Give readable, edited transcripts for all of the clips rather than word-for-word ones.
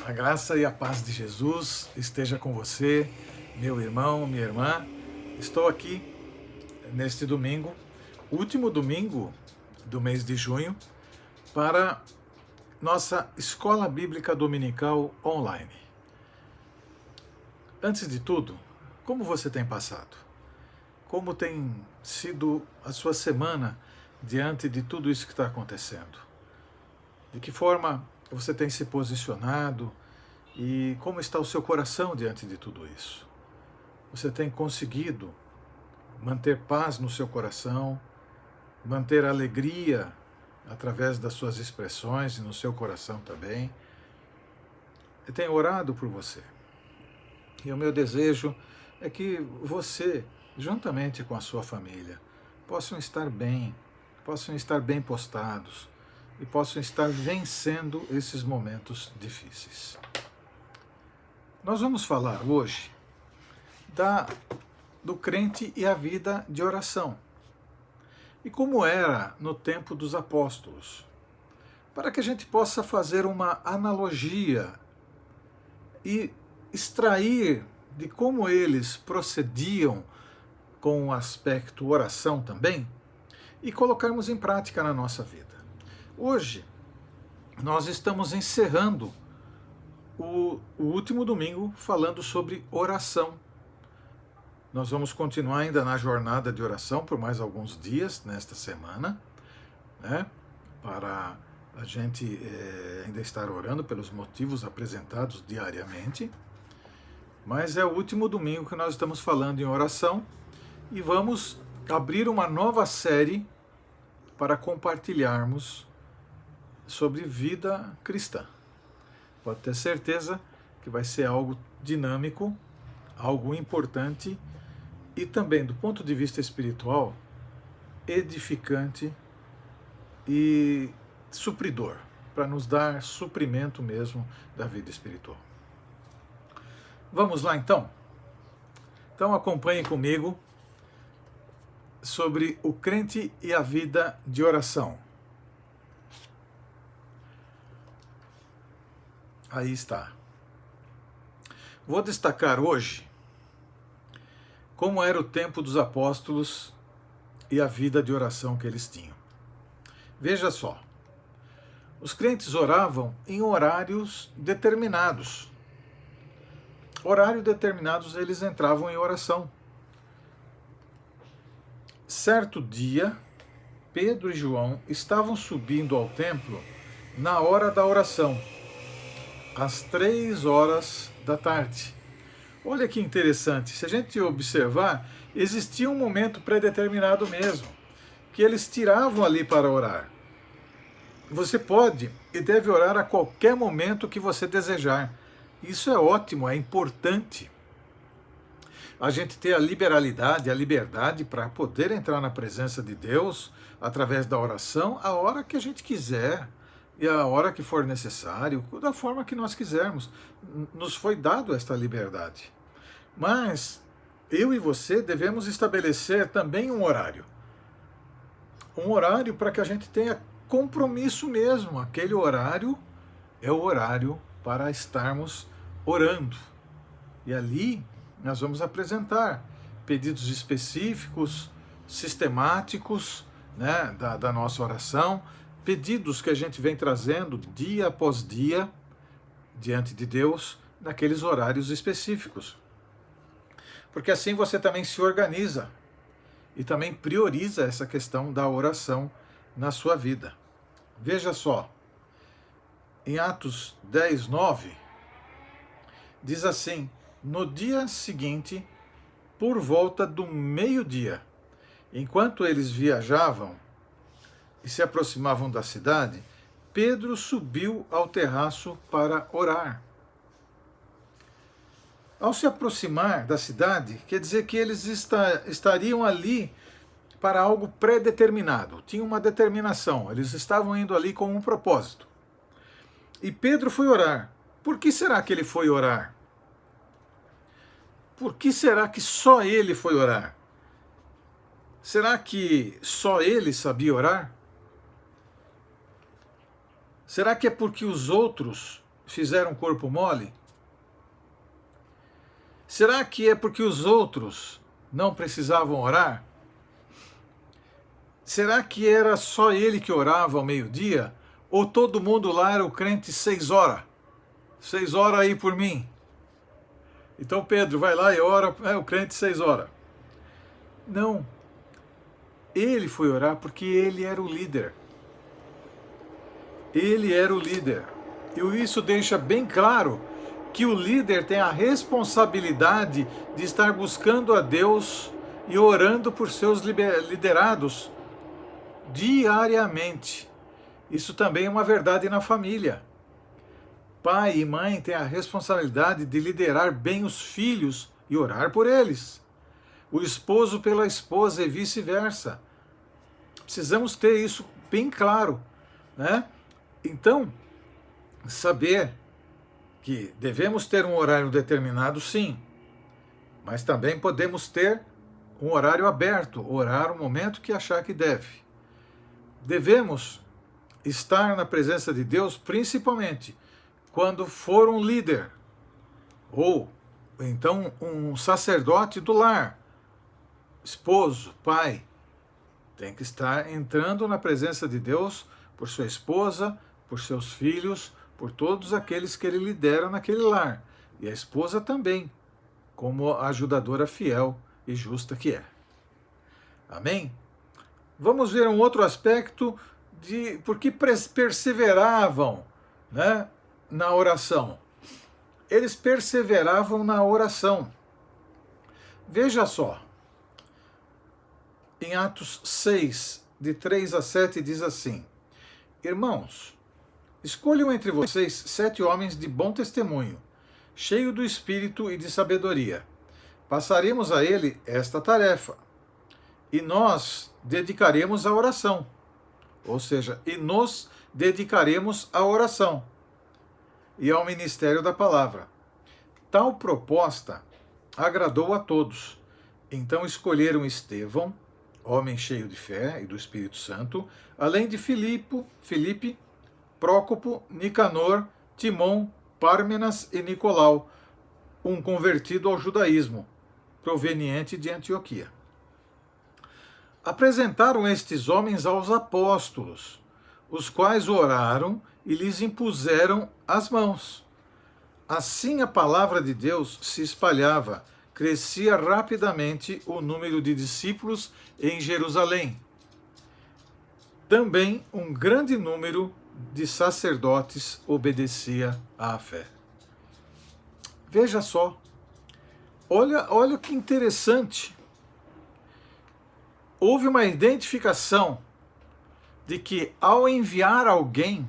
A graça e a paz de Jesus esteja com você, meu irmão, minha irmã. Estou aqui neste domingo, último domingo do mês de junho, para nossa Escola Bíblica Dominical online. Antes de tudo, como você tem passado? Como tem sido a sua semana diante de tudo isso que está acontecendo? De que forma você tem se posicionado e como está o seu coração diante de tudo isso? Você tem conseguido manter paz no seu coração, manter alegria através das suas expressões e no seu coração também? Eu tenho orado por você. E o meu desejo é que você, juntamente com a sua família, possam estar bem postados e possam estar vencendo esses momentos difíceis. Nós vamos falar hoje do crente e a vida de oração. E como era no tempo dos apóstolos, para que a gente possa fazer uma analogia e extrair de como eles procediam com o aspecto oração também e colocarmos em prática na nossa vida. Hoje, nós estamos encerrando o último domingo falando sobre oração. Nós vamos continuar ainda na jornada de oração por mais alguns dias nesta semana, né? Para a gente ainda estar orando pelos motivos apresentados diariamente. Mas é o último domingo que nós estamos falando em oração e vamos abrir uma nova série para compartilharmos sobre vida cristã. Pode ter certeza que vai ser algo dinâmico, algo importante e também, do ponto de vista espiritual, edificante e supridor, para nos dar suprimento mesmo da vida espiritual. Vamos lá então? Então acompanhem comigo sobre o crente e a vida de oração. Aí está. Vou destacar hoje como era o tempo dos apóstolos e a vida de oração que eles tinham. Veja só, os crentes oravam em horários determinados. Horários determinados eles entravam em oração. Certo dia, Pedro e João estavam subindo ao templo na hora da oração, às 3 horas da tarde. Olha que interessante, se a gente observar, existia um momento pré-determinado mesmo, que eles tiravam ali para orar. Você pode e deve orar a qualquer momento que você desejar. Isso é ótimo, é importante. A gente ter a liberalidade, a liberdade para poder entrar na presença de Deus através da oração a hora que a gente quiser e a hora que for necessário, da forma que nós quisermos. Nos foi dado esta liberdade. Mas eu e você devemos estabelecer também um horário. Um horário para que a gente tenha compromisso mesmo. Aquele horário é o horário para estarmos orando. E ali nós vamos apresentar pedidos específicos, sistemáticos, né, da nossa oração, pedidos que a gente vem trazendo dia após dia diante de Deus naqueles horários específicos. Porque assim você também se organiza e também prioriza essa questão da oração na sua vida. Veja só, em Atos 10, 9, diz assim: no dia seguinte, por volta do meio-dia, enquanto eles viajavam e se aproximavam da cidade, Pedro subiu ao terraço para orar. Ao se aproximar da cidade, quer dizer que eles estariam ali para algo pré-determinado, tinham uma determinação, eles estavam indo ali com um propósito. E Pedro foi orar. Por que será que ele foi orar? Por que será que só ele foi orar? Será que só ele sabia orar? Será que é porque os outros fizeram corpo mole? Será que é porque os outros não precisavam orar? Será que era só ele que orava ao meio-dia? Ou todo mundo lá era o crente 6 horas? 6 horas aí por mim. Então Pedro vai lá e ora, o crente 6 horas. Não. Ele foi orar porque ele era o líder. Ele era o líder. E isso deixa bem claro que o líder tem a responsabilidade de estar buscando a Deus e orando por seus liderados diariamente. Isso também é uma verdade na família. Pai e mãe têm a responsabilidade de liderar bem os filhos e orar por eles. O esposo pela esposa e vice-versa. Precisamos ter isso bem claro, né? Então, saber que devemos ter um horário determinado, sim, mas também podemos ter um horário aberto, orar o momento que achar que deve. Devemos estar na presença de Deus, principalmente quando for um líder, ou então um sacerdote do lar, esposo, pai, tem que estar entrando na presença de Deus por sua esposa, por seus filhos, por todos aqueles que ele lidera naquele lar. E a esposa também, como a ajudadora fiel e justa que é. Amém? Vamos ver um outro aspecto de por que perseveravam, né, na oração. Eles perseveravam na oração. Veja só, em Atos 6, de 3 a 7, diz assim: Irmãos, escolham entre vocês 7 homens de bom testemunho, cheio do espírito e de sabedoria. Passaremos a ele esta tarefa, e nós dedicaremos à oração. Ou seja, e nos dedicaremos à oração e ao ministério da palavra. Tal proposta agradou a todos. Então escolheram Estevão, homem cheio de fé e do Espírito Santo, além de Filipe, Prócopo, Nicanor, Timon, Pármenas e Nicolau, um convertido ao judaísmo, proveniente de Antioquia. Apresentaram estes homens aos apóstolos, os quais oraram e lhes impuseram as mãos. Assim a palavra de Deus se espalhava, crescia rapidamente o número de discípulos em Jerusalém. Também um grande número de sacerdotes obedecia à fé. Veja só, olha que interessante. Houve uma identificação de que ao enviar alguém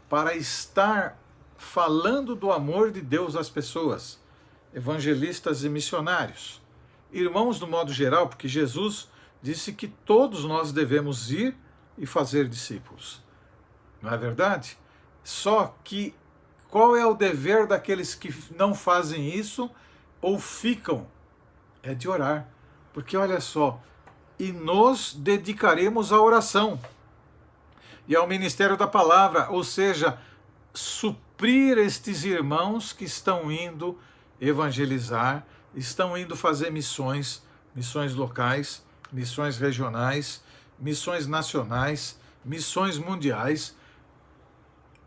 para estar falando do amor de Deus às pessoas, evangelistas e missionários, irmãos do modo geral, porque Jesus disse que todos nós devemos ir e fazer discípulos. Não é verdade? Só que qual é o dever daqueles que não fazem isso ou ficam? É de orar. Porque olha só, e nos dedicaremos à oração e ao ministério da palavra, ou seja, suprir estes irmãos que estão indo evangelizar, estão indo fazer missões locais, missões regionais, missões nacionais, missões mundiais,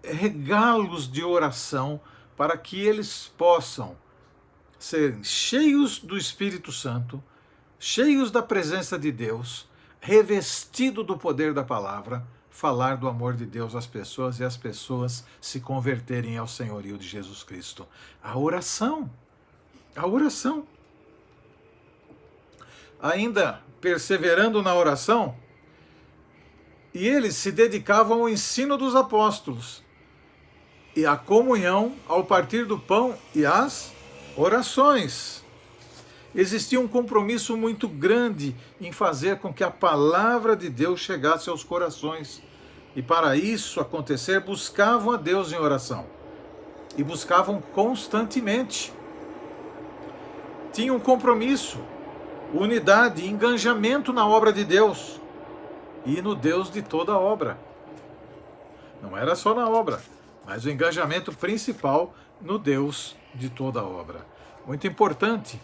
regá-los de oração para que eles possam ser cheios do Espírito Santo, cheios da presença de Deus, revestido do poder da palavra, falar do amor de Deus às pessoas e as pessoas se converterem ao senhorio de Jesus Cristo. A oração. A oração. Ainda perseverando na oração, e eles se dedicavam ao ensino dos apóstolos, e à comunhão, ao partir do pão e às orações. Existia um compromisso muito grande em fazer com que a palavra de Deus chegasse aos corações. E para isso acontecer, buscavam a Deus em oração. E buscavam constantemente. Tinham um compromisso, unidade, engajamento na obra de Deus. E no Deus de toda a obra. Não era só na obra, mas o engajamento principal no Deus de toda a obra. Muito importante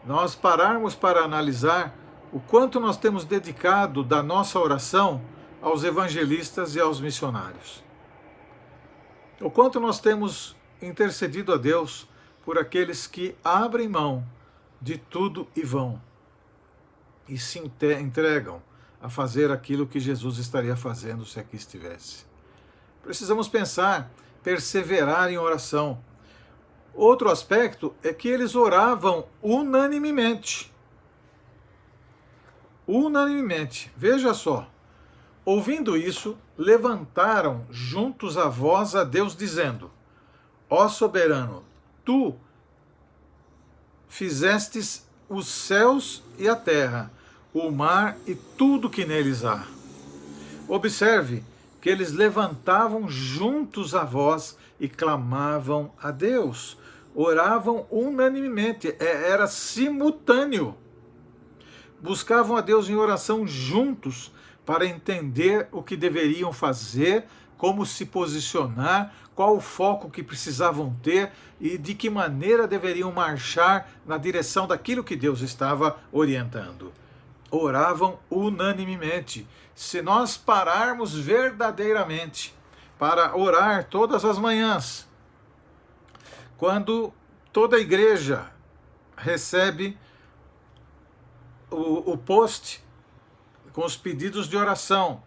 nós pararmos para analisar o quanto nós temos dedicado da nossa oração aos evangelistas e aos missionários. O quanto nós temos intercedido a Deus por aqueles que abrem mão de tudo e vão e se entregam a fazer aquilo que Jesus estaria fazendo se aqui estivesse. Precisamos pensar, perseverar em oração. Outro aspecto é que eles oravam unanimemente. Unanimemente. Veja só. Ouvindo isso, levantaram juntos a voz a Deus, dizendo: Ó soberano, tu fizestes os céus e a terra, o mar e tudo que neles há. Observe que eles levantavam juntos a voz e clamavam a Deus. Oravam unanimemente, era simultâneo. Buscavam a Deus em oração juntos para entender o que deveriam fazer, como se posicionar, qual o foco que precisavam ter e de que maneira deveriam marchar na direção daquilo que Deus estava orientando. Oravam unanimemente. Se nós pararmos verdadeiramente para orar todas as manhãs, quando toda a igreja recebe o post com os pedidos de oração,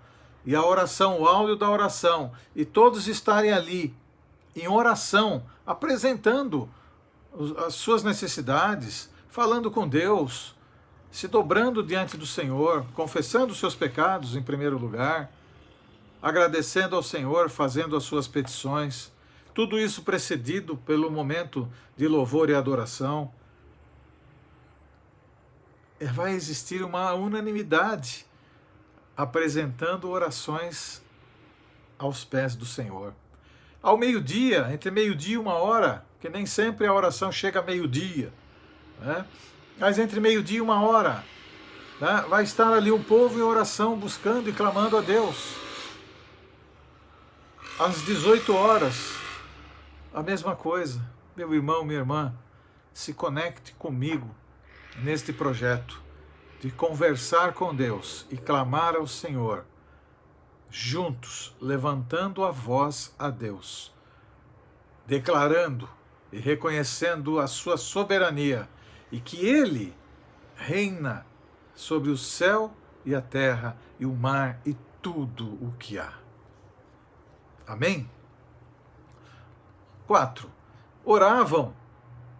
e a oração, o áudio da oração, e todos estarem ali em oração, apresentando as suas necessidades, falando com Deus, se dobrando diante do Senhor, confessando os seus pecados em primeiro lugar, agradecendo ao Senhor, fazendo as suas petições, tudo isso precedido pelo momento de louvor e adoração. Vai existir uma unanimidade apresentando orações aos pés do Senhor. Ao meio-dia, entre meio-dia e 1h, que nem sempre a oração chega a meio-dia, né? Mas entre meio-dia e 1h, né, vai estar ali um povo em oração, buscando e clamando a Deus. Às 18h, a mesma coisa. Meu irmão, minha irmã, se conecte comigo neste projeto de conversar com Deus e clamar ao Senhor, juntos, levantando a voz a Deus, declarando e reconhecendo a sua soberania e que Ele reina sobre o céu e a terra e o mar e tudo o que há. Amém? 4. Oravam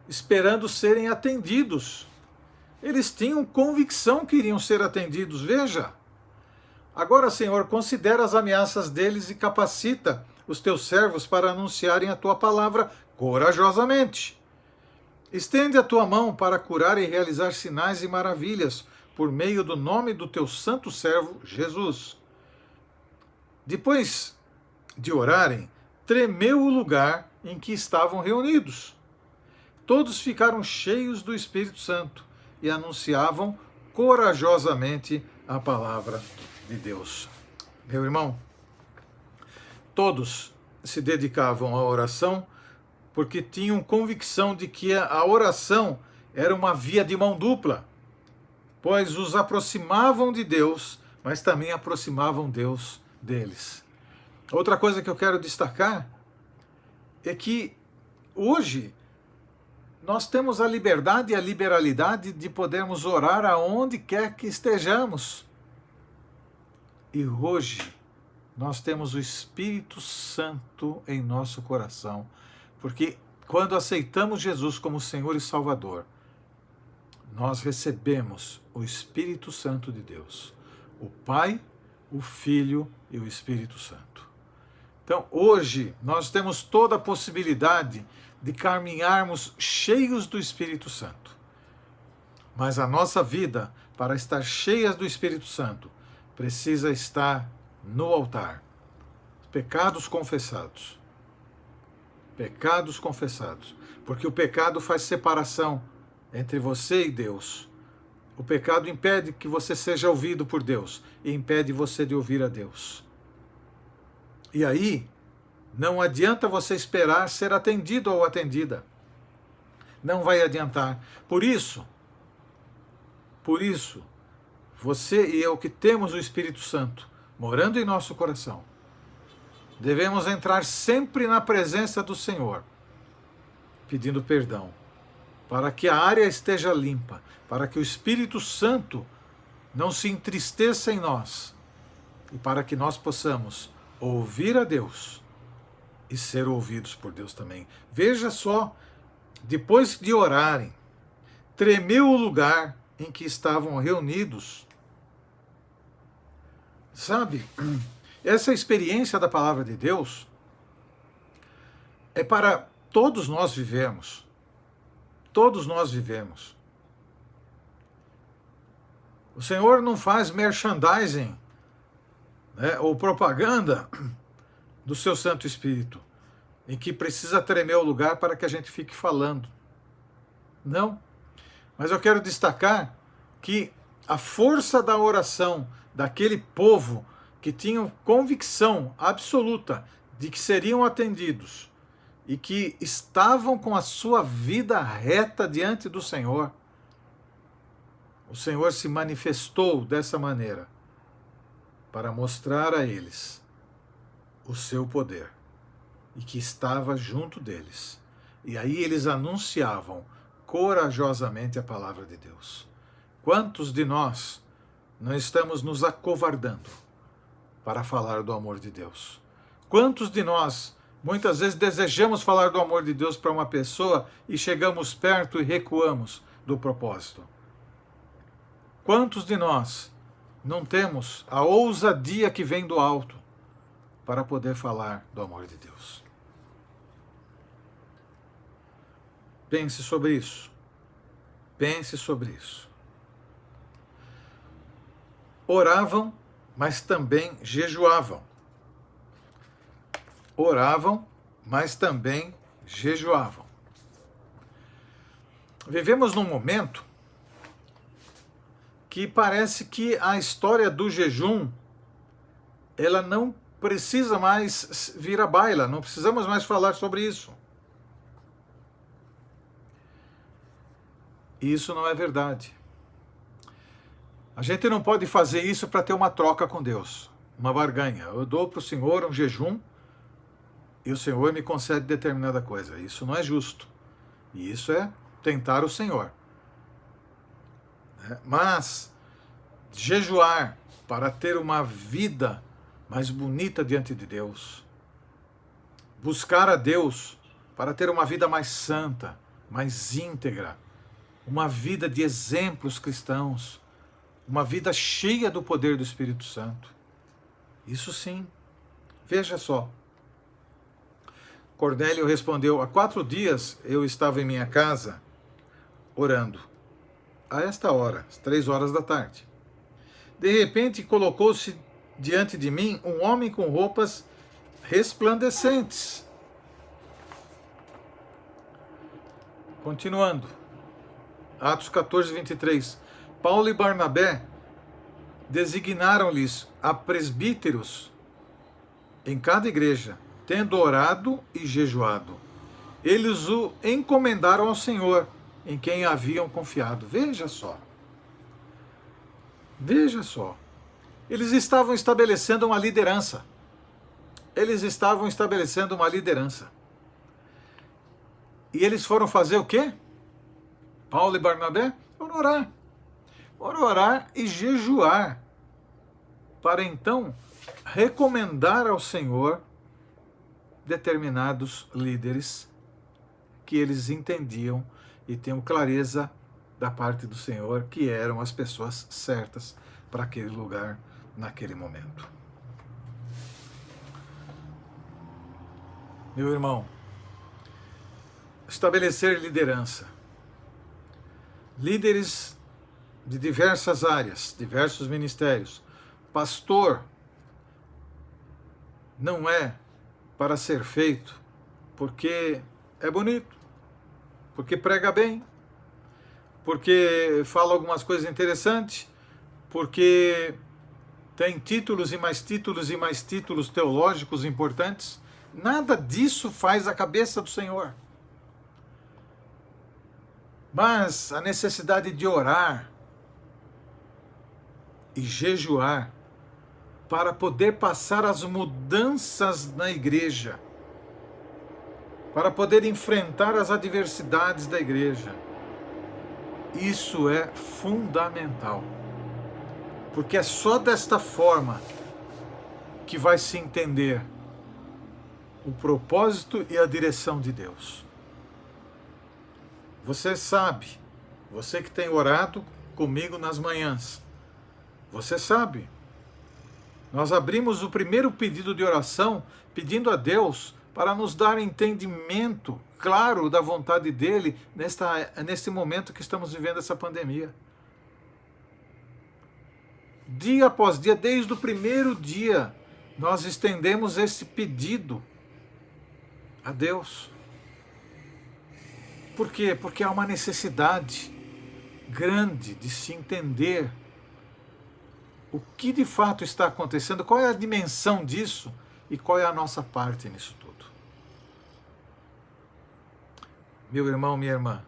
esperando serem atendidos. Eles tinham convicção que iriam ser atendidos. Veja. Agora, Senhor, considera as ameaças deles e capacita os teus servos para anunciarem a tua palavra corajosamente. Estende a tua mão para curar e realizar sinais e maravilhas por meio do nome do teu santo servo Jesus. Depois de orarem, tremeu o lugar em que estavam reunidos. Todos ficaram cheios do Espírito Santo e anunciavam corajosamente a palavra de Deus. Meu irmão, todos se dedicavam à oração porque tinham convicção de que a oração era uma via de mão dupla, pois os aproximavam de Deus, mas também aproximavam Deus deles. Outra coisa que eu quero destacar é que hoje nós temos a liberdade e a liberalidade de podermos orar aonde quer que estejamos. E hoje nós temos o Espírito Santo em nosso coração, porque quando aceitamos Jesus como Senhor e Salvador, nós recebemos o Espírito Santo de Deus, o Pai, o Filho e o Espírito Santo. Então, hoje, nós temos toda a possibilidade de caminharmos cheios do Espírito Santo. Mas a nossa vida, para estar cheia do Espírito Santo, precisa estar no altar. Pecados confessados. Pecados confessados. Porque o pecado faz separação entre você e Deus. O pecado impede que você seja ouvido por Deus e impede você de ouvir a Deus. E aí, Não adianta você esperar ser atendido ou atendida. Não vai adiantar. Por isso, você e eu que temos o Espírito Santo morando em nosso coração, devemos entrar sempre na presença do Senhor, pedindo perdão, para que a área esteja limpa, para que o Espírito Santo não se entristeça em nós e para que nós possamos ouvir a Deus e ser ouvidos por Deus também. Veja só, depois de orarem, tremeu o lugar em que estavam reunidos. Sabe, essa experiência da palavra de Deus é para todos nós vivermos. Todos nós vivemos. O Senhor não faz merchandising, né, ou propaganda do seu Santo Espírito, em que precisa tremer o lugar para que a gente fique falando. Não. Mas eu quero destacar que a força da oração daquele povo que tinham convicção absoluta de que seriam atendidos e que estavam com a sua vida reta diante do Senhor, o Senhor se manifestou dessa maneira para mostrar a eles o seu poder e que estava junto deles. E aí eles anunciavam corajosamente a palavra de Deus. Quantos de nós não estamos nos acovardando para falar do amor de Deus? Quantos de nós muitas vezes desejamos falar do amor de Deus para uma pessoa e chegamos perto e recuamos do propósito? Quantos de nós não temos a ousadia que vem do alto para poder falar do amor de Deus? Pense sobre isso. Pense sobre isso. Oravam, mas também jejuavam. Oravam, mas também jejuavam. Vivemos num momento que parece que a história do jejum, ela não precisa mais vir à baila, não precisamos mais falar sobre isso. Isso não é verdade. A gente não pode fazer isso para ter uma troca com Deus, uma barganha. Eu dou para o Senhor um jejum e o Senhor me concede determinada coisa. Isso não é justo. E isso é tentar o Senhor. Mas jejuar para ter uma vida mais bonita diante de Deus, buscar a Deus para ter uma vida mais santa, mais íntegra, uma vida de exemplos cristãos, uma vida cheia do poder do Espírito Santo. Isso sim. Veja só. Cornélio respondeu: há 4 dias eu estava em minha casa orando, a esta hora, às 3 horas da tarde. De repente colocou-se diante de mim um homem com roupas resplandecentes. Continuando. Atos 14, 23. Paulo e Barnabé designaram-lhes a presbíteros em cada igreja, tendo orado e jejuado. Eles o encomendaram ao Senhor, em quem haviam confiado. Veja só. Veja só. Eles estavam estabelecendo uma liderança. Eles estavam estabelecendo uma liderança. E eles foram fazer o quê? Paulo e Barnabé foram orar. Foram orar e jejuar. Para então recomendar ao Senhor determinados líderes que eles entendiam e tinham clareza da parte do Senhor que eram as pessoas certas para aquele lugar, naquele momento. Meu irmão, estabelecer liderança. Líderes de diversas áreas, diversos ministérios. Pastor não é para ser feito porque é bonito, porque prega bem, porque fala algumas coisas interessantes, porque tem títulos e mais títulos e mais títulos teológicos importantes. Nada disso faz a cabeça do Senhor. Mas a necessidade de orar e jejuar para poder passar as mudanças na igreja, para poder enfrentar as adversidades da igreja. Isso é fundamental, porque é só desta forma que vai se entender o propósito e a direção de Deus. Você sabe, você que tem orado comigo nas manhãs, você sabe, nós abrimos o primeiro pedido de oração pedindo a Deus para nos dar entendimento claro da vontade dele neste momento que estamos vivendo essa pandemia. Dia após dia, desde o primeiro dia, nós estendemos esse pedido a Deus. Por quê? Porque há uma necessidade grande de se entender o que de fato está acontecendo, qual é a dimensão disso e qual é a nossa parte nisso tudo. Meu irmão, minha irmã,